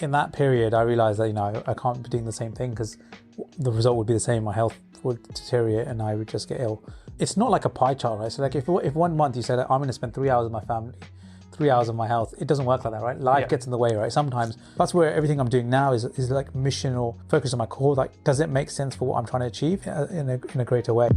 in that period, I realized that, I can't be doing the same thing because the result would be the same. My health would deteriorate and I would just get ill. It's not like a pie chart, right? So like if 1 month you said, I'm going to spend 3 hours with my family, 3 hours of my health, it doesn't work like that, right? Life gets in the way, right? Sometimes that's where everything I'm doing now is like mission or focus on my core. Like, does it make sense for what I'm trying to achieve in a greater way?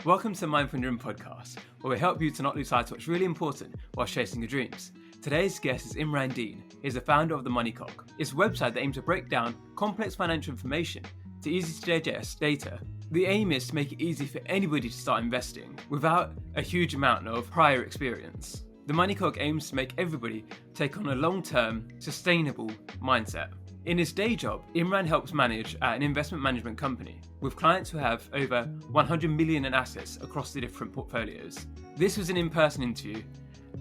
Welcome to the Mindful Dream podcast, where we help you to not lose sight of what's really important while chasing your dreams. Today's guest is Imran. He's the founder of The Money Cog. It's a website that aims to break down complex financial information to easy to digest data. The aim is to make it easy for anybody to start investing without a huge amount of prior experience. The Money Cog aims to make everybody take on a long-term, sustainable mindset. In his day job, Imran helps manage an investment management company with clients who have over 100 million in assets across the different portfolios. This was an in-person interview,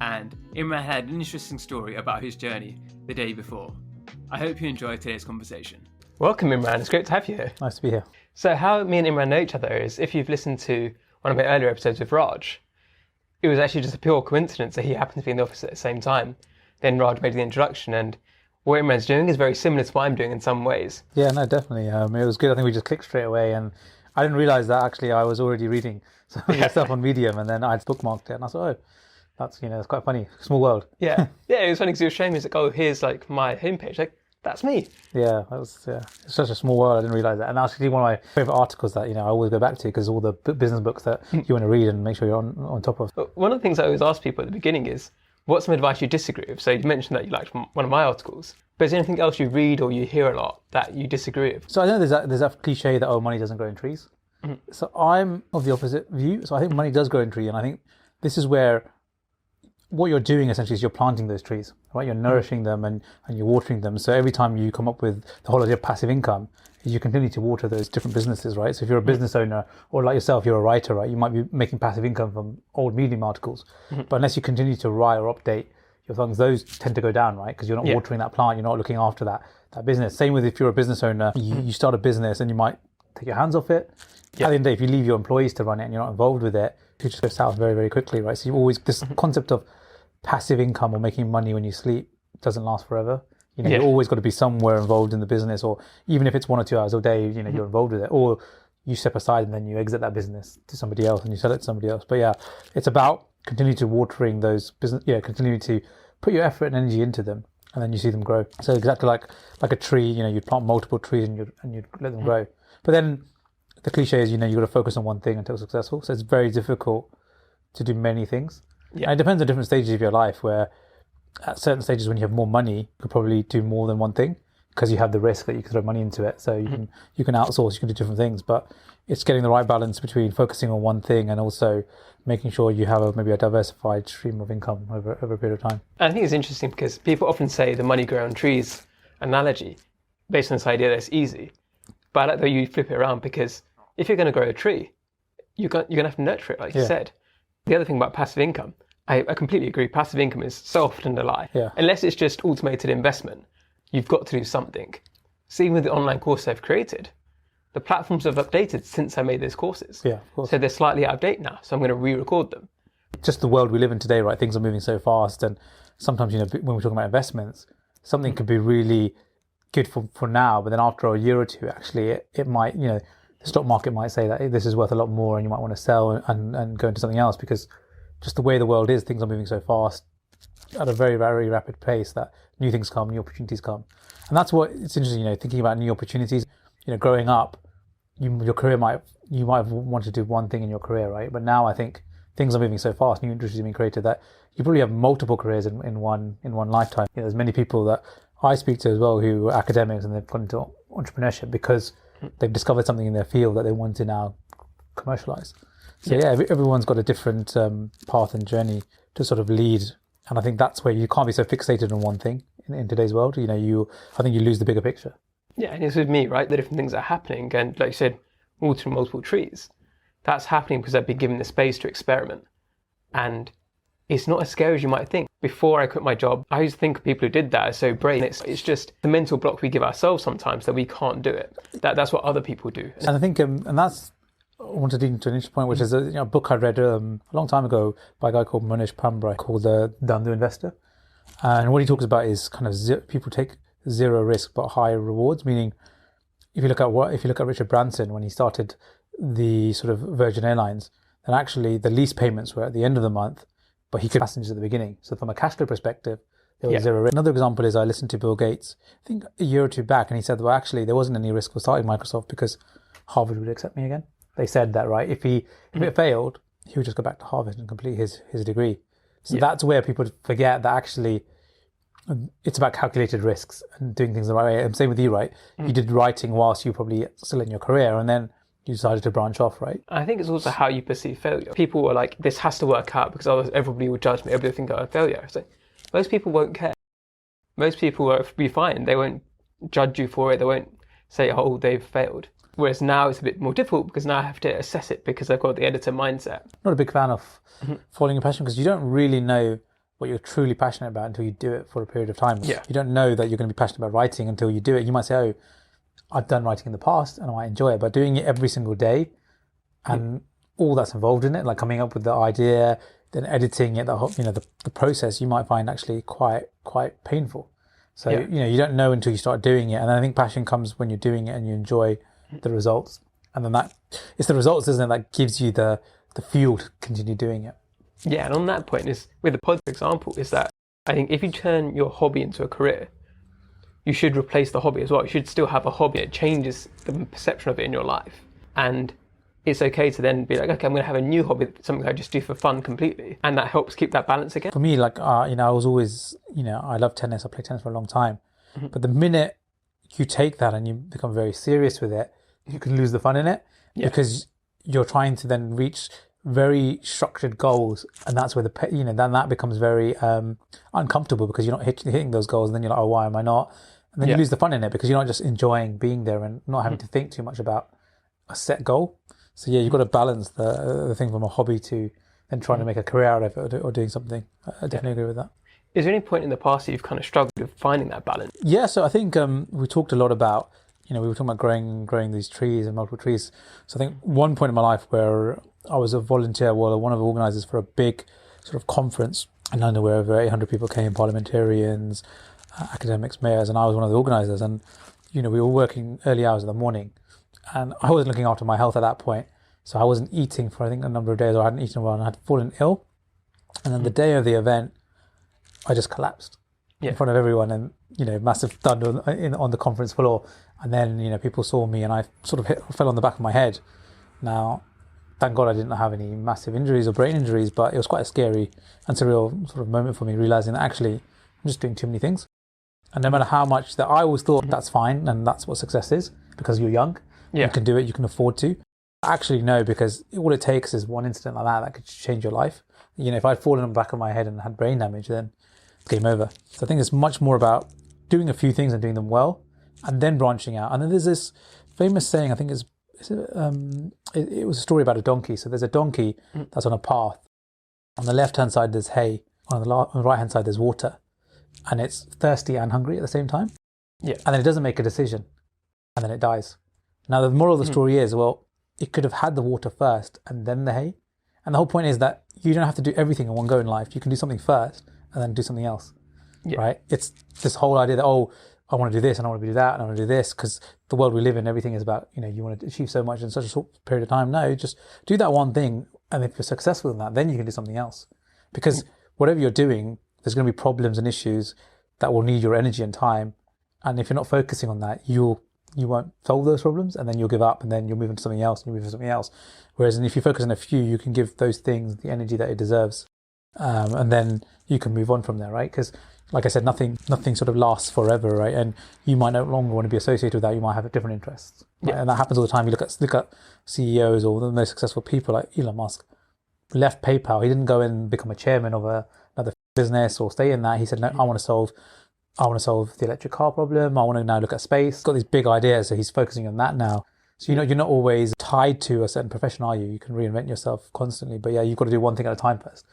and Imran had an interesting story about his journey the day before. I hope you enjoy today's conversation. Welcome, Imran. It's great to have you here. Nice to be here. So how me and Imran know each other is, if you've listened to one of my earlier episodes with Raj, it was actually just a pure coincidence that he happened to be in the office at the same time. Then Raj made the introduction, and what Imran's doing is very similar to what I'm doing in some ways. Yeah, no, definitely. It was good. I think we just clicked straight away, and I didn't realize that actually I was already reading some of your stuff on Medium, and then I'd bookmarked it, and I thought, that's quite funny. Small world. Yeah, it was funny because he was showing me, he's like, here's like my homepage. Like, that's me. Yeah, it's such a small world. I didn't realize that. And actually, one of my favorite articles that I always go back to, because all the business books that you want to read and make sure you're on top of. But one of the things I always ask people at the beginning is, what's some advice you disagree with? So you mentioned that you liked one of my articles, but is there anything else you read or you hear a lot that you disagree with? So I know there's that cliche that money doesn't grow in trees. Mm-hmm. So I'm of the opposite view. So I think money does grow in trees, and I think this is where what you're doing essentially is you're planting those trees, right? You're nourishing them and you're watering them. So every time you come up with the whole idea of passive income, you continue to water those different businesses, right? So if you're a business owner, or like yourself, you're a writer, right? You might be making passive income from old Medium articles, but unless you continue to write or update your things, those tend to go down, right? Because you're not watering that plant, you're not looking after that business. Same with if you're a business owner, you start a business and you might take your hands off it. At the end of the day, if you leave your employees to run it and you're not involved with it, it just goes south very, very quickly, right? So you've always, this concept of passive income or making money when you sleep doesn't last forever. You've always got to be somewhere involved in the business, or even if it's 1 or 2 hours a day, you're involved with it, or you step aside and then you exit that business to somebody else and you sell it to somebody else. But it's about continuing to watering those business, continuing to put your effort and energy into them, and then you see them grow. So exactly like a tree, you'd plant multiple trees and you'd let them grow. But then the cliche is, you've got to focus on one thing until successful. So it's very difficult to do many things. Yeah. And it depends on different stages of your life, where at certain stages when you have more money, you could probably do more than one thing because you have the risk that you can throw money into it. So you can outsource, you can do different things, but it's getting the right balance between focusing on one thing and also making sure you have maybe a diversified stream of income over a period of time. I think it's interesting because people often say the money grow on trees analogy based on this idea that it's easy. But I like the way you flip it around, because if you're going to grow a tree, you're going to have to nurture it, like you said. The other thing about passive income, I completely agree. Passive income is so often a lie. Yeah. Unless it's just automated investment, you've got to do something. So even with the online course I've created, the platforms have updated since I made those courses. Yeah, of course. So they're slightly out of date now. So I'm going to re-record them. Just the world we live in today, right? Things are moving so fast. And sometimes, when we're talking about investments, something could be really good for now. But then after a year or two, actually, it might, the stock market might say that this is worth a lot more and you might want to sell and go into something else, because just the way the world is, things are moving so fast at a very, very rapid pace that new things come, new opportunities come. And that's what it's interesting, thinking about new opportunities. Growing up, your career you might have wanted to do one thing in your career, right? But now I think things are moving so fast, new industries are being created, that you probably have multiple careers in one lifetime. There's many people that I speak to as well who are academics and they've gone into entrepreneurship because they've discovered something in their field that they want to now commercialize. So everyone's got a different path and journey to sort of lead, and I think that's where you can't be so fixated on one thing in today's world. I think you lose the bigger picture. Yeah, and it's with me, right? The different things that are happening, and like you said, watering multiple trees. That's happening because I've been given the space to experiment, and it's not as scary as you might think. Before I quit my job, I used to think people who did that are so brave. It's just the mental block we give ourselves sometimes that we can't do it. That's what other people do. And I think, and that's want to dig into an interesting point, which is a book I read a long time ago by a guy called Manish Pambrai called The Dalio Investor. And what he talks about is kind of people take zero risk but high rewards. Meaning, if you look at Richard Branson when he started the sort of Virgin Airlines, then actually the lease payments were at the end of the month, but he could passengers at the beginning. So from a cash flow perspective, there was zero risk. Another example is I listened to Bill Gates, I think a year or two back, and he said, well, actually there wasn't any risk for starting Microsoft because Harvard would accept me again. They said that, right? If it failed, he would just go back to Harvard and complete his degree. So that's where people forget that actually it's about calculated risks and doing things the right way. And same with you, right? You did writing whilst you were probably still in your career, and then you decided to branch off, right? I think it's also how you perceive failure. People were like, this has to work out because otherwise everybody will judge me. Everybody will think I'm a failure. So most people won't care. Most people will be fine. They won't judge you for it. They won't say, oh, they've failed. Whereas now it's a bit more difficult because now I have to assess it because I've got the editor mindset. Not a big fan of following your passion because you don't really know what you're truly passionate about until you do it for a period of time. Yeah. You don't know that you're going to be passionate about writing until you do it. You might say, oh, I've done writing in the past and I might enjoy it, but doing it every single day and all that's involved in it, like coming up with the idea, then editing it, the process, you might find actually quite painful. So, you don't know until you start doing it. And I think passion comes when you're doing it and you enjoy the results. And then it's the results, isn't it, that gives you the fuel to continue doing it. Yeah, and on that point is, with the pod, for example, is that I think if you turn your hobby into a career, you should replace the hobby as well. You should still have a hobby. It changes the perception of it in your life. And it's okay to then be like, okay, I'm going to have a new hobby, something I just do for fun completely. And that helps keep that balance again. For me, like, I was always, I love tennis. I played tennis for a long time. But the minute you take that and you become very serious with it, you can lose the fun in it because you're trying to then reach very structured goals, and that's where then that becomes very uncomfortable because you're not hitting those goals, and then you're like, oh, why am I not? And then you lose the fun in it because you're not just enjoying being there and not having to think too much about a set goal. So you've got to balance the thing from a hobby to then trying to make a career out of it or doing something. I definitely agree with that. Is there any point in the past that you've kind of struggled with finding that balance? Yeah, so I think we talked a lot about, we were talking about growing these trees and multiple trees. So I think one point in my life where I was a volunteer, one of the organisers for a big sort of conference in London where over 800 people came, parliamentarians, academics, mayors, and I was one of the organisers. And, we were working early hours in the morning and I wasn't looking after my health at that point. So I wasn't eating for, I think, a number of days, or I hadn't eaten in a while and I had fallen ill. And then the day of the event, I just collapsed in front of everyone and, massive thunder on the conference floor. And then, people saw me and I sort of fell on the back of my head. Now, thank God I didn't have any massive injuries or brain injuries, but it was quite a scary and surreal sort of moment for me, realizing that actually I'm just doing too many things. And no matter how much that I always thought that's fine and that's what success is because you're young, you can do it, you can afford to. Actually, no, because all it takes is one incident like that could change your life. If I'd fallen on the back of my head and had brain damage, then it's game over. So I think it's much more about doing a few things and doing them well and then branching out. And then there's this famous saying, I think it was a story about a donkey. So there's a donkey that's on a path. On the left-hand side, there's hay. On the right-hand side, there's water. And it's thirsty and hungry at the same time. Yeah. And then it doesn't make a decision. And then it dies. Now, the moral of the story is, well, it could have had the water first and then the hay. And the whole point is that you don't have to do everything in one go in life. You can do something first and then do something else, right? It's this whole idea that, I want to do this and I want to do that and I want to do this because the world we live in, everything is about, you want to achieve so much in such a short period of time. No, just do that one thing. And if you're successful in that, then you can do something else. Because whatever you're doing, there's going to be problems and issues that will need your energy and time. And if you're not focusing on that, you won't solve those problems and then you'll give up and then you'll move into something else and you'll move into something else. Whereas if you focus on a few, you can give those things the energy that it deserves. And then you can move on from there, right? Because like I said, nothing sort of lasts forever, right? And you might no longer want to be associated with that. You might have different interests. Right? Yeah. And that happens all the time. You look at CEOs or the most successful people like Elon Musk. Left PayPal. He didn't go and become a chairman of another business or stay in that. He said, no, I want to solve the electric car problem. I want to now look at space. He's got these big ideas, so he's focusing on that now. So you're not always tied to a certain profession, are you? You can reinvent yourself constantly. But yeah, you've got to do one thing at a time first.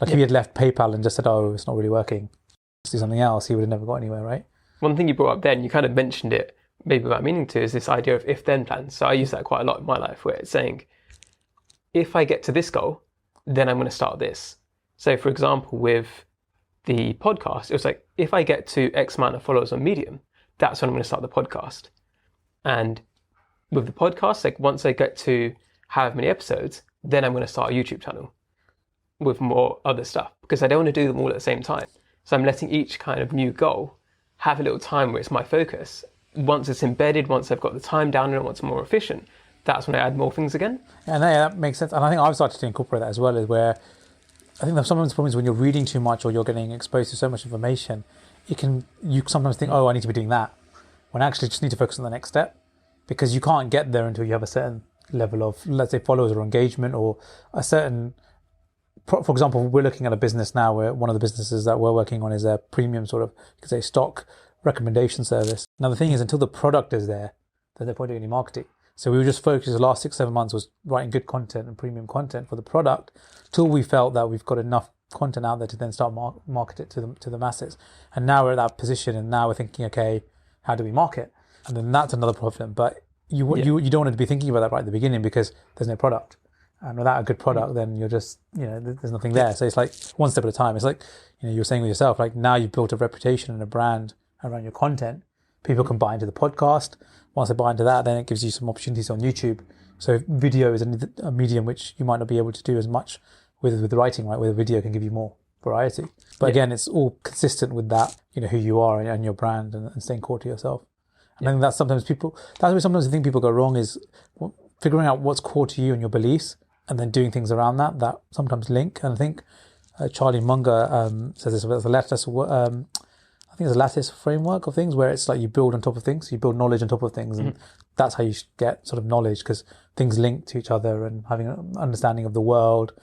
Like if he had left PayPal and just said, oh, it's not really working, let's do something else, he would have never got anywhere, right? One thing you brought up then, you kind of mentioned it maybe without meaning to, is this idea of if-then plans. So I use that quite a lot in my life where it's saying, if I get to this goal, then I'm going to start this. So for example, with the podcast, it was like, if I get to X amount of followers on Medium, that's when I'm going to start the podcast. And with the podcast, like once I get to however many episodes, then I'm going to start a YouTube channel with more other stuff, because I don't want to do them all at the same time. So I'm letting each kind of new goal have a little time where it's my focus. Once it's embedded, once I've got the time down and once I'm more efficient, that's when I add more things again. Yeah, no, that makes sense. And I think I've started to incorporate that as well, is where I think that sometimes the problem is when you're reading too much or you're getting exposed to so much information, you sometimes think, oh, I need to be doing that, when actually just need to focus on the next step, because you can't get there until you have a certain level of, let's say, followers or engagement, or a certain, for example, we're looking at a business now where one of the businesses that we're working on is a premium sort of, you could say, stock recommendation service. Now the thing is, until the product is there, there's no point doing any marketing. So we were just focused the last 6-7 months was writing good content and premium content for the product, till we felt that we've got enough content out there to then start market it to the masses. And now we're at that position, and now we're thinking, okay, how do we market? And then that's another problem. But you don't want to be thinking about that right at the beginning, because there's no product. And without a good product, then you're just, there's nothing there. So it's like one step at a time. It's like, you were saying with yourself, like now you've built a reputation and a brand around your content. People can buy into the podcast. Once they buy into that, then it gives you some opportunities on YouTube. So video is a medium which you might not be able to do as much with writing, right? Where video can give you more variety. But again, it's all consistent with that, who you are and your brand, and staying core to yourself. And I think that's where sometimes I think people go wrong, is figuring out what's core to you and your beliefs, and then doing things around that sometimes link. And I think Charlie Munger says this about the lattice. I think it's a lattice framework of things, where it's like you build on top of things, you build knowledge on top of things, and that's how you get sort of knowledge, because things link to each other, and having an understanding of the world,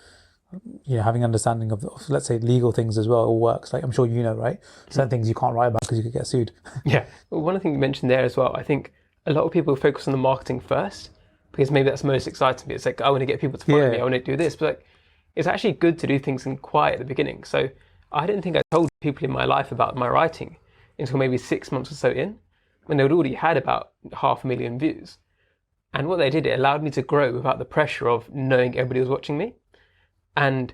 having understanding of let's say legal things as well, all works. Like I'm sure right? Certain things you can't write about because you could get sued. Yeah. Well, one thing you mentioned there as well, I think a lot of people focus on the marketing first, because maybe that's most exciting to me. It's like, I want to get people to follow me, I want to do this. But like, it's actually good to do things in quiet at the beginning. So I didn't think I told people in my life about my writing until maybe 6 months or so in, when they'd already had about 500,000 views. And what they did, it allowed me to grow without the pressure of knowing everybody was watching me. And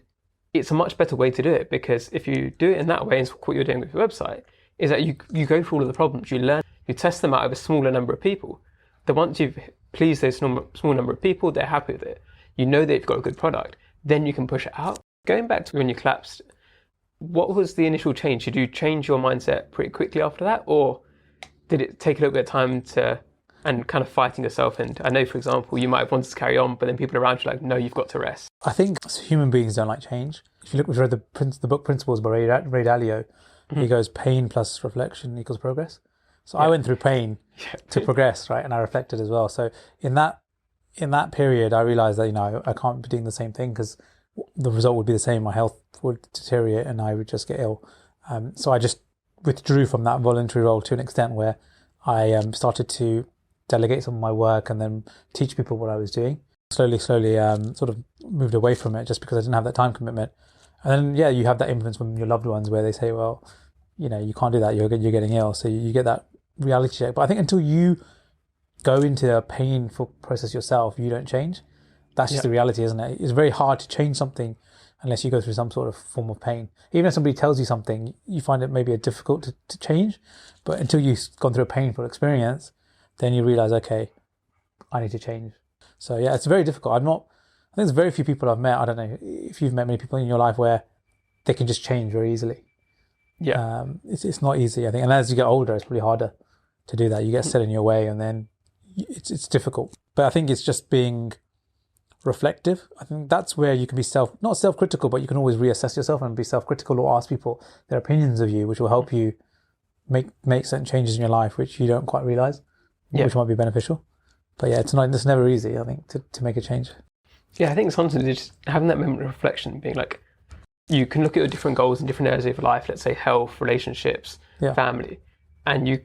it's a much better way to do it, because if you do it in that way, and what you're doing with your website, is that you go through all of the problems, you learn, you test them out of a smaller number of people. Then once you've pleased those small number of people, they're happy with it, you know that you've got a good product, then you can push it out. Going back to when you collapsed, what was the initial change? Did you change your mindset pretty quickly after that, or did it take a little bit of time and kind of fighting yourself? And I know, for example, you might have wanted to carry on, but then people around you are like, no, you've got to rest. I think human beings don't like change. If you read the book Principles by Ray Dalio, he goes, pain plus reflection equals progress. So I went through pain to progress, right? And I reflected as well. So in that period, I realized that, I can't be doing the same thing, because the result would be the same. My health would deteriorate and I would just get ill. So I just withdrew from that voluntary role to an extent where I started to delegate some of my work and then teach people what I was doing. Slowly, sort of moved away from it just because I didn't have that time commitment. And then, you have that influence from your loved ones where they say, well, you can't do that. You're getting ill. So you get that reality check. But I think until you go into a painful process yourself, you don't change. That's just the reality, isn't it? It's very hard to change something unless you go through some sort of form of pain. Even if somebody tells you something, you find it maybe difficult to change. But until you've gone through a painful experience, then you realize, okay, I need to change. So it's very difficult. I think there's very few people I've met. I don't know if you've met many people in your life where they can just change very easily. Yeah. It's not easy, I think. And as you get older, it's probably harder to do that. You get set in your way, and then it's difficult. But I think it's just being reflective. I think that's where you can be not self-critical, but you can always reassess yourself and be self-critical, or ask people their opinions of you, which will help you make certain changes in your life which you don't quite realize, which might be beneficial. But it's never easy, I think, to make a change. Yeah, I think sometimes it's just having that moment of reflection, being like, you can look at your different goals in different areas of your life, let's say health, relationships, family, and you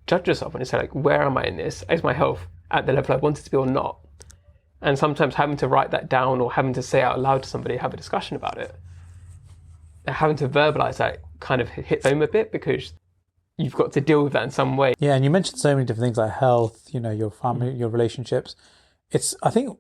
judge yourself and say, like, where am I in this? Is my health at the level I want it to be or not? And sometimes having to write that down, or having to say out loud to somebody, have a discussion about it, having to verbalize that kind of hits home a bit, because you've got to deal with that in some way. Yeah, and you mentioned so many different things like health, your family, your relationships. I think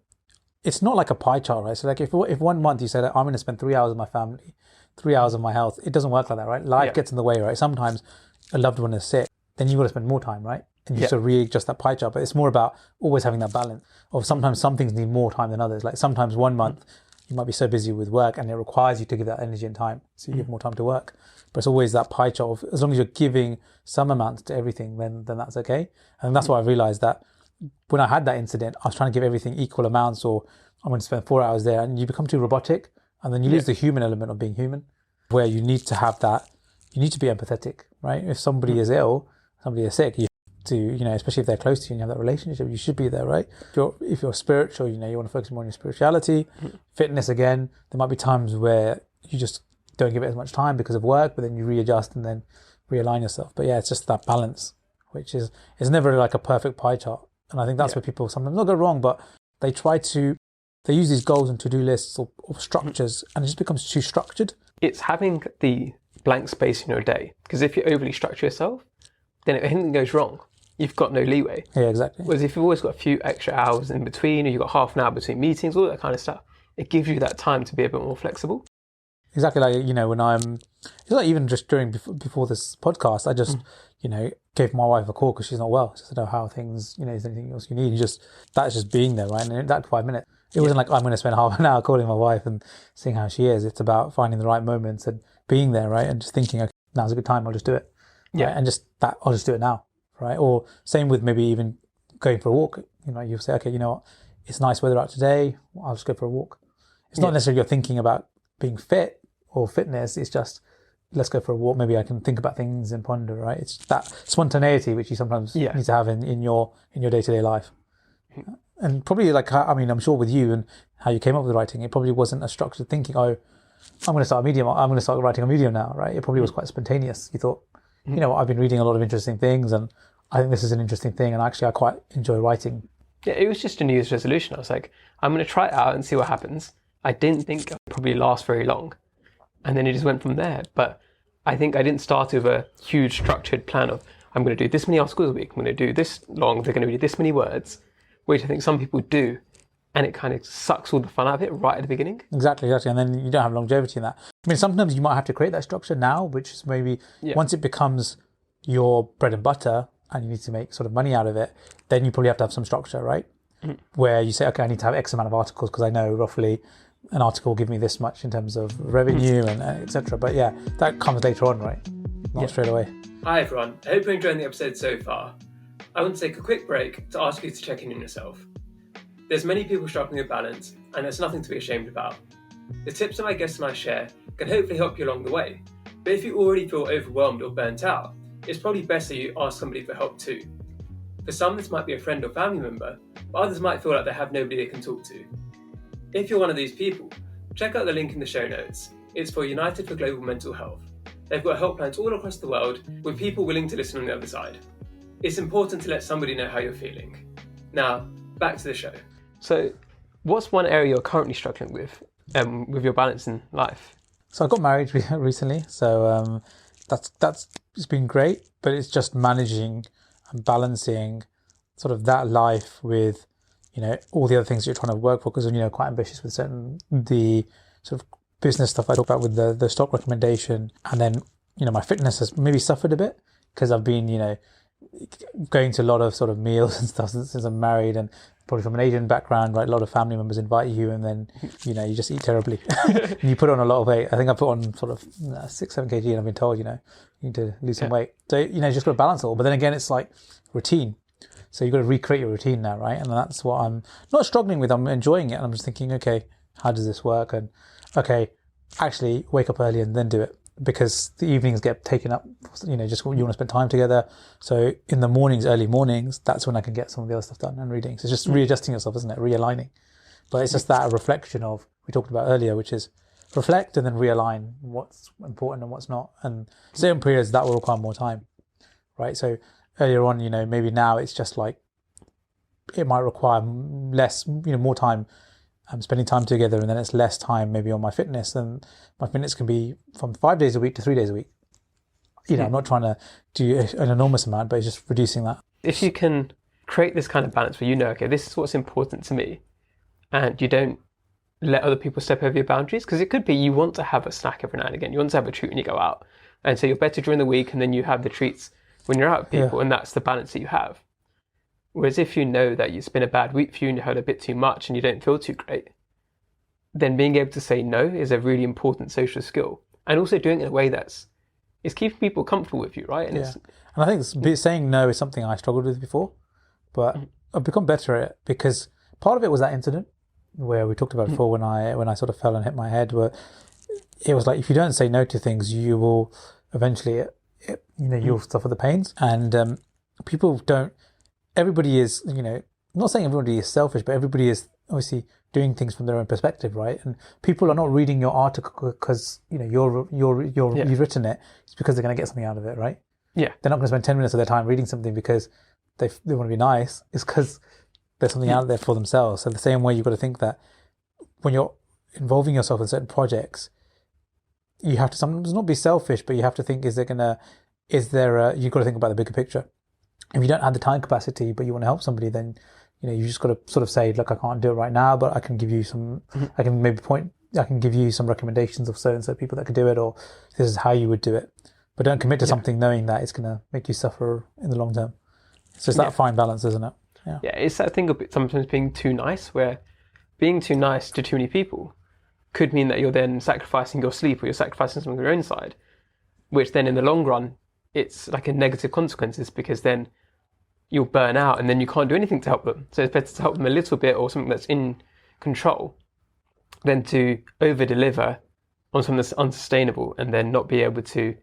it's not like a pie chart, right? So like if 1 month you said, I'm going to spend 3 hours with my family, 3 hours of my health, it doesn't work like that, right? Life gets in the way, right? Sometimes a loved one is sick, then you've got to spend more time, right? And you sort of readjust that pie chart. But it's more about always having that balance of sometimes some things need more time than others. Like sometimes 1 month you might be so busy with work and it requires you to give that energy and time. So you give more time to work. But it's always that pie chart of, as long as you're giving some amounts to everything, then that's okay. And that's why I realized that when I had that incident, I was trying to give everything equal amounts, or I'm going to spend 4 hours there, and you become too robotic, and then you lose the human element of being human, where you need to have that, you need to be empathetic, right? If somebody is ill, somebody is sick, you have to, especially if they're close to you and you have that relationship, you should be there, right? If you're spiritual, you want to focus more on your spirituality, fitness again, there might be times where you just don't give it as much time because of work, but then you readjust and then realign yourself. But it's just that balance, which is never like a perfect pie chart. And I think that's where people sometimes not go wrong, but they use these goals and to-do lists or structures, and it just becomes too structured. It's having the blank space in your day, because if you overly structure yourself, then if anything goes wrong, you've got no leeway. Yeah, exactly. Whereas if you've always got a few extra hours in between, or you've got half an hour between meetings, all that kind of stuff, it gives you that time to be a bit more flexible. Exactly, like, when it's like even just before this podcast, I just, gave my wife a call because she's not well. Just to know how things, is there anything else you need? That's just being there, right? And in that 5 minutes, it wasn't like I'm going to spend half an hour calling my wife and seeing how she is. It's about finding the right moments and being there, right? And just thinking, okay, now's a good time, I'll just do it. Right? And I'll just do it now, right? Or same with maybe even going for a walk. You'll say, okay, you know what? It's nice weather out today. I'll just go for a walk. It's not necessarily you're thinking about being fit or fitness. It's just, let's go for a walk. Maybe I can think about things and ponder, right? It's that spontaneity which you sometimes need to have in your day-to-day life. And probably I'm sure with you and how you came up with writing, it probably wasn't a structured thinking, I'm going to start a Medium, I'm going to start writing a Medium now, right? It probably was quite spontaneous. You thought, I've been reading a lot of interesting things and I think this is an interesting thing, and actually I quite enjoy writing. Yeah, it was just a New Year's resolution. I was like, I'm going to try it out and see what happens. I didn't think it would probably last very long. And then it just went from there. But I think I didn't start with a huge structured plan of, I'm going to do this many articles a week, I'm going to do this long, they're going to be this many words, which I think some people do. And it kind of sucks all the fun out of it right at the beginning. Exactly. And then you don't have longevity in that. I mean, sometimes you might have to create that structure now, which is maybe once it becomes your bread and butter and you need to make sort of money out of it, then you probably have to have some structure, right? Where you say, okay, I need to have X amount of articles because I know roughly an article will give me this much in terms of revenue and etc. But that comes later on, right? Not straight away. Hi everyone, I hope you're enjoying the episode so far. I want to take a quick break to ask you to check in on yourself. There's many people struggling with balance, and there's nothing to be ashamed about. The tips that my guests and I share can hopefully help you along the way. But if you already feel overwhelmed or burnt out, it's probably best that you ask somebody for help too. For some, this might be a friend or family member, but others might feel like they have nobody they can talk to. If you're one of these people, check out the link in the show notes. It's for United for Global Mental Health. They've got helplines all across the world with people willing to listen on the other side. It's important to let somebody know how you're feeling. Now, back to the show. So, what's one area you're currently struggling with your balance in life? So I got married recently, so it's been great, but it's just managing and balancing sort of that life with, all the other things you're trying to work for, because I'm, quite ambitious with the sort of business stuff I talked about with the stock recommendation. And then, my fitness has maybe suffered a bit because I've been, going to a lot of sort of meals and stuff since I'm married, and probably from an Asian background, right? A lot of family members invite you, and then, you just eat terribly. And you put on a lot of weight. I think I put on sort of 6-7 kg, and I've been told, you need to lose some weight. So, just got to balance it all. But then again, it's like routine. So you've got to recreate your routine now, right? And that's what I'm not struggling with. I'm enjoying it. And I'm just thinking, okay, how does this work? And okay, actually wake up early and then do it, because the evenings get taken up, just you want to spend time together. So in the mornings, early mornings, that's when I can get some of the other stuff done and reading. So it's just readjusting yourself, isn't it? Realigning. But it's just that reflection of, we talked about earlier, which is reflect and then realign what's important and what's not. And certain periods that will require more time, right? So earlier on, maybe now it's just like, it might require less, more time, spending time together, and then it's less time maybe on my fitness, and my fitness can be from 5 days a week to 3 days a week. I'm not trying to do an enormous amount, but it's just reducing that. If you can create this kind of balance where okay, this is what's important to me, and you don't let other people step over your boundaries. Because it could be you want to have a snack every now and again. You want to have a treat when you go out. And so you're better during the week, and then you have the treats when you're out with people, and that's the balance that you have. Whereas if you know that it's been a bad week for you and you had a bit too much and you don't feel too great, then being able to say no is a really important social skill. And also doing it in a way is keeping people comfortable with you, right? And and I think saying no is something I struggled with before, but I've become better at it, because part of it was that incident where we talked about before when I sort of fell and hit my head, where it was like, if you don't say no to things, you will eventually, you'll suffer the pains. And people don't, everybody is, I'm not saying everybody is selfish, but everybody is obviously doing things from their own perspective, right? And people are not reading your article because, you've written it. It's because they're going to get something out of it, right? Yeah. They're not going to spend 10 minutes of their time reading something because they want to be nice. It's because there's something out there for themselves. So the same way, you've got to think that when you're involving yourself in certain projects, you have to sometimes not be selfish, but you have to think, you've got to think about the bigger picture. If you don't have the time capacity, but you want to help somebody, then, you just got to sort of say, look, I can't do it right now, but I can give you some, I can give you some recommendations of so and so people that could do it, or this is how you would do it. But don't commit to something knowing that it's going to make you suffer in the long term. It's just that fine balance, isn't it? Yeah, it's that thing of sometimes being too nice, where being too nice to too many people could mean that you're then sacrificing your sleep, or you're sacrificing something on your own side, which then in the long run, it's like a negative consequences, because then you'll burn out and then you can't do anything to help them. So it's better to help them a little bit, or something that's in control, than to over-deliver on something that's unsustainable and then not be able to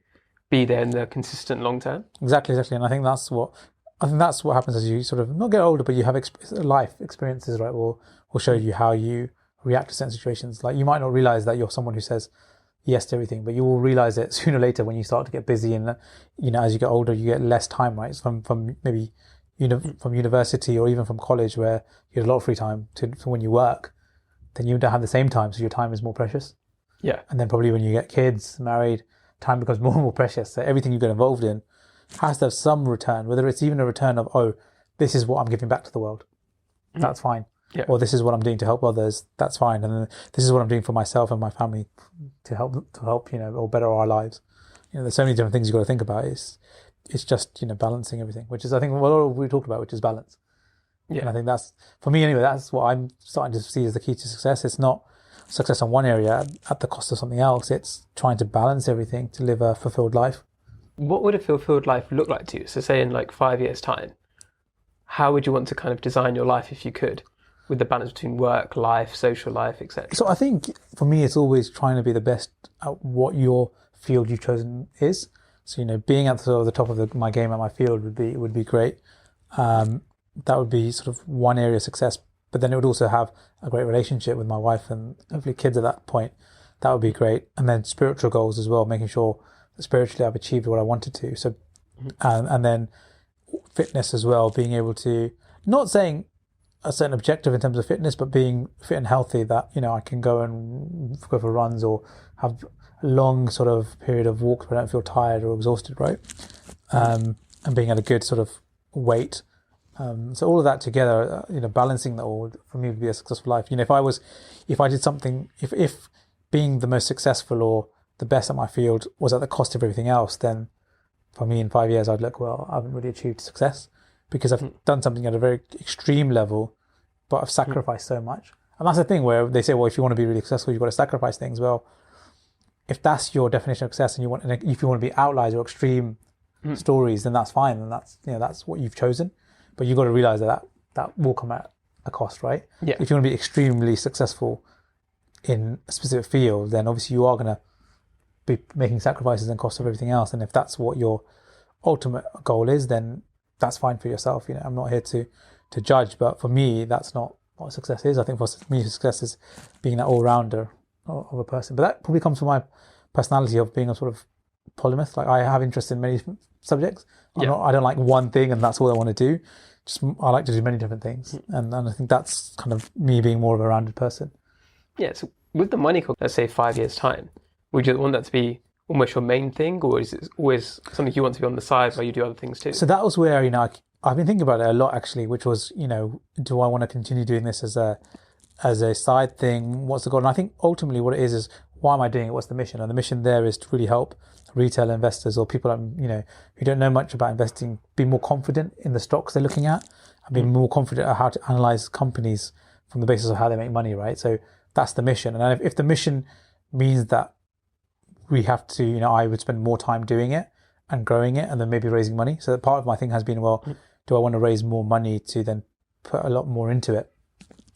be there in the consistent long term. Exactly. And I think that's what happens as you sort of not get older, but you have life experiences, right? Will show you how you react to certain situations. Like, you might not realize that you're someone who says yes to everything, but you will realize it sooner or later when you start to get busy, and as you get older, you get less time, right? From maybe from university or even from college, where you had a lot of free time to when you work, then you don't have the same time, so your time is more precious. Yeah. And then probably when you get kids, married, time becomes more and more precious. So everything you get involved in has to have some return, whether it's even a return of, this is what I'm giving back to the world. That's fine. Yeah. Or this is what I'm doing to help others. That's fine. And then this is what I'm doing for myself and my family to help, or better our lives. There's so many different things you've got to think about. It's just, balancing everything, which is, I think, what we talked about, which is balance. Yeah. And I think that's, for me anyway, that's what I'm starting to see as the key to success. It's not success on one area at the cost of something else. It's trying to balance everything to live a fulfilled life. What would a fulfilled life look like to you? So say in like 5 years' time, how would you want to kind of design your life if you could, with the balance between work, life, social life, etc.? So I think for me, it's always trying to be the best at what your field you've chosen is. So, being at the top of my game at my field would be great. That would be sort of one area of success. But then it would also have a great relationship with my wife and hopefully kids at that point. That would be great. And then spiritual goals as well, making sure that spiritually I've achieved what I wanted to. So, and then fitness as well, being able to, not saying a certain objective in terms of fitness, but being fit and healthy, that, I can go for runs or have a long sort of period of walks where I don't feel tired or exhausted, right? And being at a good sort of weight. So all of that together, balancing that all, for me, would be a successful life. If I did something, if being the most successful or the best at my field was at the cost of everything else, then for me in 5 years, I'd look, well, I haven't really achieved success, because I've done something at a very extreme level, but I've sacrificed so much. And that's the thing where they say, well, if you want to be really successful, you've got to sacrifice things. Well, if that's your definition of success, and if you want to be outliers or extreme stories, then that's fine. And that's what you've chosen. But you've got to realize that will come at a cost, right? Yeah. If you want to be extremely successful in a specific field, then obviously you are going to be making sacrifices and cost of everything else. And if that's what your ultimate goal is, then that's fine for yourself. I'm not here to judge, but for me, that's not what success is. I think for me, success is being that all-rounder of a person. But that probably comes from my personality of being a sort of polymath. Like, I have interest in many subjects. I don't like one thing and that's all I want to do. I like to do many different things. And I think that's kind of me being more of a rounded person. Yeah, so with the money clock, let's say 5 years' time, would you want that to be almost your main thing, or is it always something you want to be on the side while you do other things too? So that was where, I've been thinking about it a lot actually, which was, do I want to continue doing this as as a side thing, what's the goal? And I think ultimately what it is why am I doing it? What's the mission? And the mission there is to really help retail investors or people who don't know much about investing be more confident in the stocks they're looking at and be more confident at how to analyze companies from the basis of how they make money, right? So that's the mission. And if the mission means that we have to, I would spend more time doing it and growing it and then maybe raising money. So part of my thing has been, do I want to raise more money to then put a lot more into it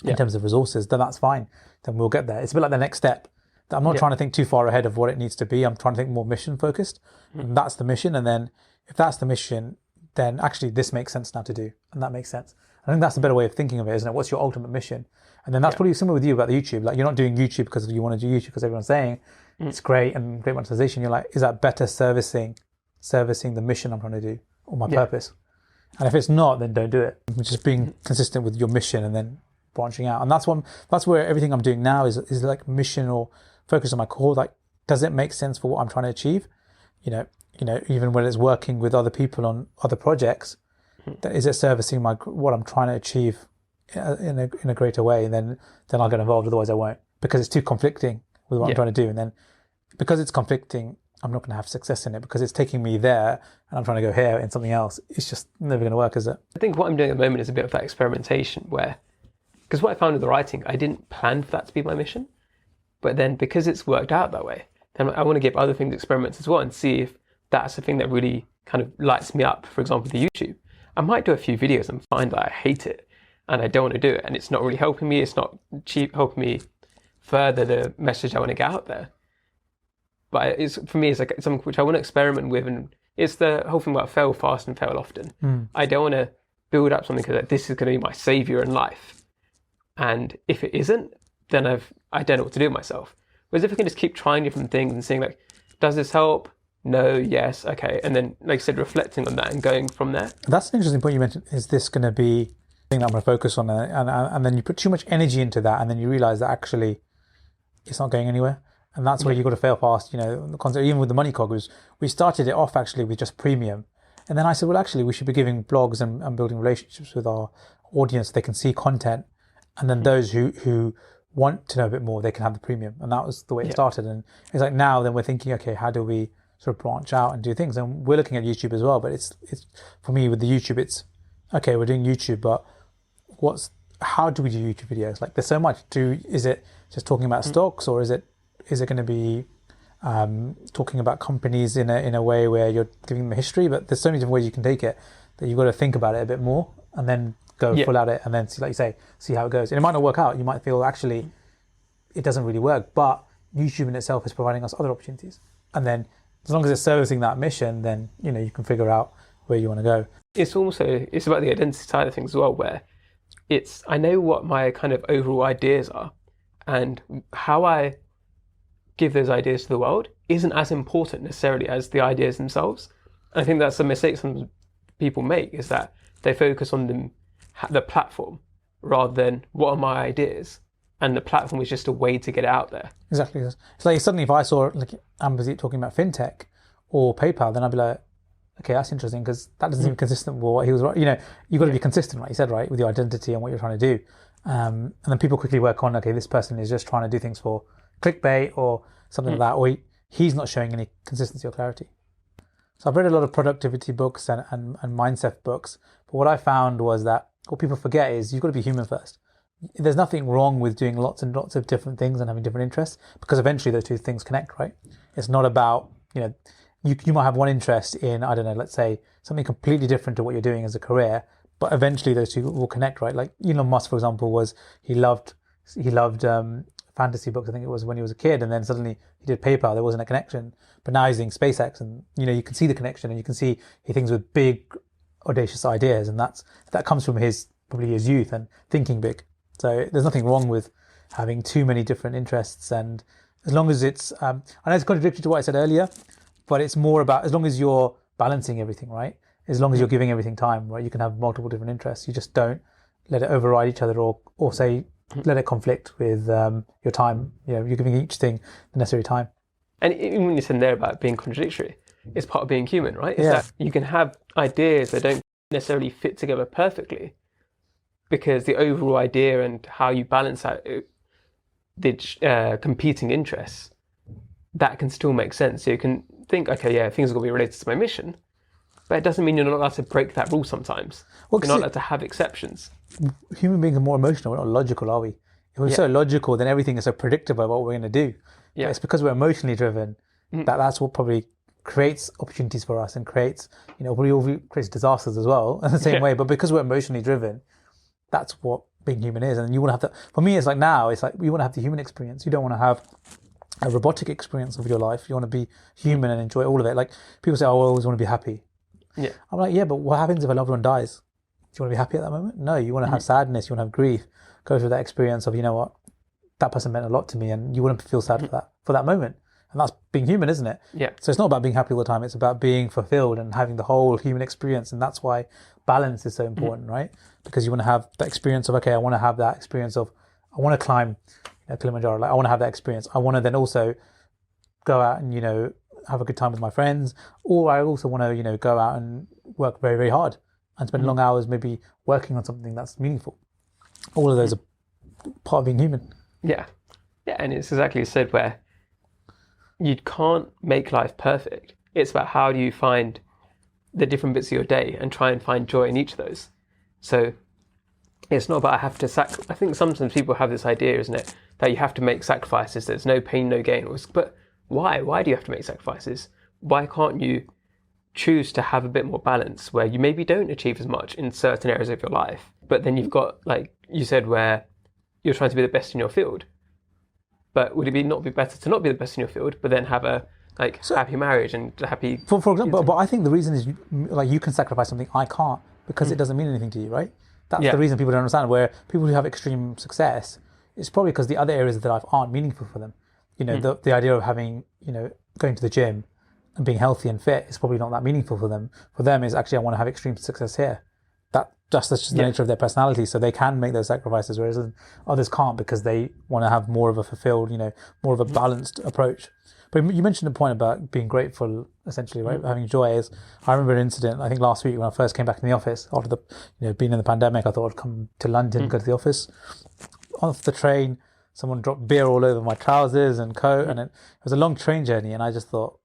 in terms of resources? Then that's fine. Then we'll get there. It's a bit like the next step. I'm not trying to think too far ahead of what it needs to be. I'm trying to think more mission focused. And that's the mission. And then if that's the mission, then actually this makes sense now to do. And that makes sense. I think that's a better way of thinking of it, isn't it? What's your ultimate mission? And then that's probably similar with you about the YouTube. Like you're not doing YouTube because you want to do YouTube because everyone's saying it's great and great monetization. You're like, is that better servicing the mission I'm trying to do or my purpose? And if it's not, then don't do it. Just being consistent with your mission and then branching out. And that's where everything I'm doing now is like mission or focus on my core. Like, does it make sense for what I'm trying to achieve? Even when it's working with other people on other projects, is it servicing what I'm trying to achieve in a greater way? And then I'll get involved. Otherwise I won't, because it's too conflicting with what I'm trying to do. And then because it's conflicting, I'm not going to have success in it because it's taking me there and I'm trying to go here in something else. It's just never going to work, is it? I think what I'm doing at the moment is a bit of that experimentation because what I found with the writing, I didn't plan for that to be my mission. But then because it's worked out that way, then I want to give other things experiments as well and see if that's the thing that really kind of lights me up. For example, the YouTube. I might do a few videos and find that I hate it and I don't want to do it and it's not really helping me. It's not helping me further the message I want to get out there. But for me, it's like something which I want to experiment with, and it's the whole thing about fail fast and fail often. I don't want to build up something because this is going to be my savior in life. And if it isn't, then I don't know what to do with myself. Whereas if I can just keep trying different things and seeing like, does this help? No, yes, okay. And then, like I said, reflecting on that and going from there. That's an interesting point you mentioned. Is this going to be the thing that I'm going to focus on? And then you put too much energy into that and then you realize that actually it's not going anywhere. And that's where you've got to fail fast. The concept, even with the Money Cog, we started it off actually with just premium. And then I said, well, actually, we should be giving blogs and building relationships with our audience so they can see content. And then those who want to know a bit more, they can have the premium. And that was the way it started. And it's like now then we're thinking, okay, how do we sort of branch out and do things? And we're looking at YouTube as well. But it's for me with the YouTube, it's okay, we're doing YouTube, but how do we do YouTube videos? Like there's so much. Is it just talking about stocks, or is it going to be talking about companies in a way where you're giving them a history? But there's so many different ways you can take it that you've got to think about it a bit more and then go full at it and then see, like you say, see how it goes. And it might not work out. You might feel actually it doesn't really work, but YouTube in itself is providing us other opportunities. And then as long as it's servicing that mission, then you can figure out where you want to go. It's about the identity side of things as well, where I know what my kind of overall ideas are, and how I give those ideas to the world isn't as important necessarily as the ideas themselves. And I think that's a mistake some people make, is that they focus on the platform rather than what are my ideas, and the platform is just a way to get it out there. Exactly. It's like suddenly if I saw like Amberzit talking about fintech or PayPal, then I'd be like, okay, that's interesting because that doesn't seem consistent with what he was. You've got to be consistent, like you said, right, with your identity and what you're trying to do. And then people quickly work on, okay, this person is just trying to do things for clickbait or something like that, or he's not showing any consistency or clarity. So I've read a lot of productivity books and mindset books, but what I found was that what people forget is you've got to be human first. There's nothing wrong with doing lots and lots of different things and having different interests, because eventually those two things connect, right? It's not about, you might have one interest in, I don't know, let's say something completely different to what you're doing as a career, but eventually those two will connect, right? Like Elon Musk, for example, he loved fantasy books, I think it was when he was a kid, and then suddenly he did PayPal, there wasn't a connection, but now he's doing SpaceX, and you can see the connection, and you can see he thinks with big, audacious ideas, and that comes from probably his youth and thinking big. So there's nothing wrong with having too many different interests, and as long as it's, I know it's contradictory to what I said earlier, but it's more about as long as you're balancing everything, right? As long as you're giving everything time, right? You can have multiple different interests. You just don't let it override each other, or say let it conflict with your time. You're giving each thing the necessary time. And even when you said there about being contradictory, it's part of being human, right? It's that you can have ideas that don't necessarily fit together perfectly. because the overall idea and how you balance out the competing interests, that can still make sense. So you can think, okay, yeah, things are going to be related to my mission, but it doesn't mean you're not allowed to break that rule sometimes. You're not allowed to have exceptions. Human beings are more emotional, we're not logical, are we? If we're so logical, then everything is so predictable about what we're going to do. Yeah. But it's because we're emotionally driven that's what probably creates opportunities for us and creates, creates disasters as well in the same way. But because we're emotionally driven, that's what being human is. And you want to have for me, it's like you want to have the human experience. You don't want to have a robotic experience of your life. You want to be human and enjoy all of it. Like people say, oh, I always want to be happy. Yeah. I'm like, yeah, but what happens if a loved one dies? Do you want to be happy at that moment? No, you want to have sadness. You want to have grief. Go through that experience of, you know what, that person meant a lot to me, and you wouldn't feel sad for that moment. And that's being human, isn't it? Yeah. So it's not about being happy all the time. It's about being fulfilled and having the whole human experience. And that's why balance is so important, right? Because you want to have that experience of, okay, I want to have that experience of, I want to climb Kilimanjaro. Like I want to have that experience. I want to then also go out and, have a good time with my friends. Or I also want to, go out and work very, very hard and spend long hours maybe working on something that's meaningful. All of those are part of being human. Yeah. Yeah, and it's exactly said where you can't make life perfect. It's about how do you find the different bits of your day and try and find joy in each of those. So it's not about I have to I think sometimes people have this idea, isn't it, that you have to make sacrifices, there's no pain, no gain. But why? Why do you have to make sacrifices? Why can't you choose to have a bit more balance where you maybe don't achieve as much in certain areas of your life, but then you've got, like you said, where you're trying to be the best in your field. But would it not be better to not be the best in your field, but then have a happy marriage and happy... For example, but I think the reason is you can sacrifice something I can't because it doesn't mean anything to you, right? That's the reason people don't understand. Where people who have extreme success, it's probably because the other areas of their life aren't meaningful for them. The idea of having, going to the gym and being healthy and fit is probably not that meaningful for them. For them, is actually I want to have extreme success here. That's just the nature of their personality, so they can make those sacrifices, whereas others can't because they want to have more of a fulfilled, more of a balanced approach. But you mentioned a point about being grateful, essentially, right? Having joy. I remember an incident, I think last week when I first came back in the office after being in the pandemic. I thought I'd come to London, go to the office. Off the train, someone dropped beer all over my trousers and coat, and it was a long train journey, and I just thought,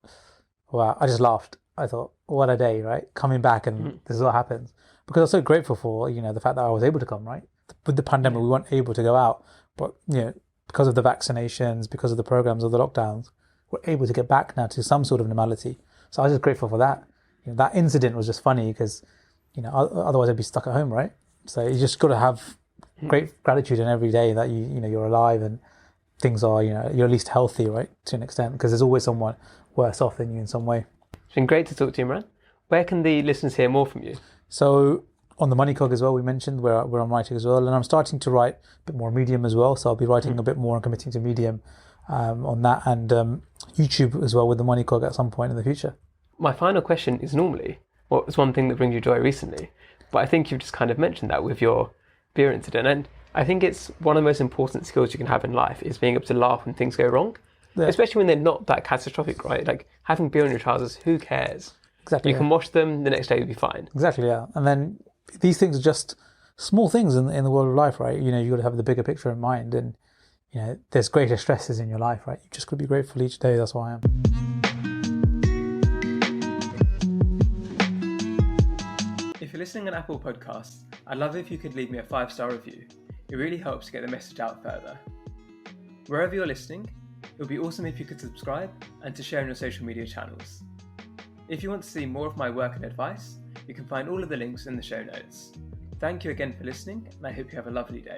wow, I just laughed. I thought, what a day, right? Coming back and this is what happens. Because I was so grateful for, the fact that I was able to come, right? With the pandemic, we weren't able to go out. But, because of the vaccinations, because of the programs of the lockdowns, we're able to get back now to some sort of normality. So I was just grateful for that. That incident was just funny because, otherwise I'd be stuck at home, right? So you just got to have great gratitude in every day that you're alive and things are, you're at least healthy, right? To an extent, because there's always someone worse off than you in some way. It's been great to talk to you, Imran. Where can the listeners hear more from you? So on the Money Cog as well, we mentioned where I'm writing as well, and I'm starting to write a bit more Medium as well. So I'll be writing a bit more and committing to Medium on that, and YouTube as well with the Money Cog at some point in the future. My final question is normally, what was one thing that brings you joy recently? But I think you've just kind of mentioned that with your beer incident, and I think it's one of the most important skills you can have in life is being able to laugh when things go wrong, especially when they're not that catastrophic, right? Like having beer on your trousers, who cares? Exactly. You can wash them, the next day you'll be fine. Exactly, yeah. And then these things are just small things in the world of life, right? You've got to have the bigger picture in mind, and there's greater stresses in your life, right? You just got to be grateful each day. That's why I am. If you're listening on Apple Podcasts, I'd love it if you could leave me a 5-star review. It really helps get the message out further. Wherever you're listening, it would be awesome if you could subscribe and to share on your social media channels. If you want to see more of my work and advice, you can find all of the links in the show notes. Thank you again for listening, and I hope you have a lovely day.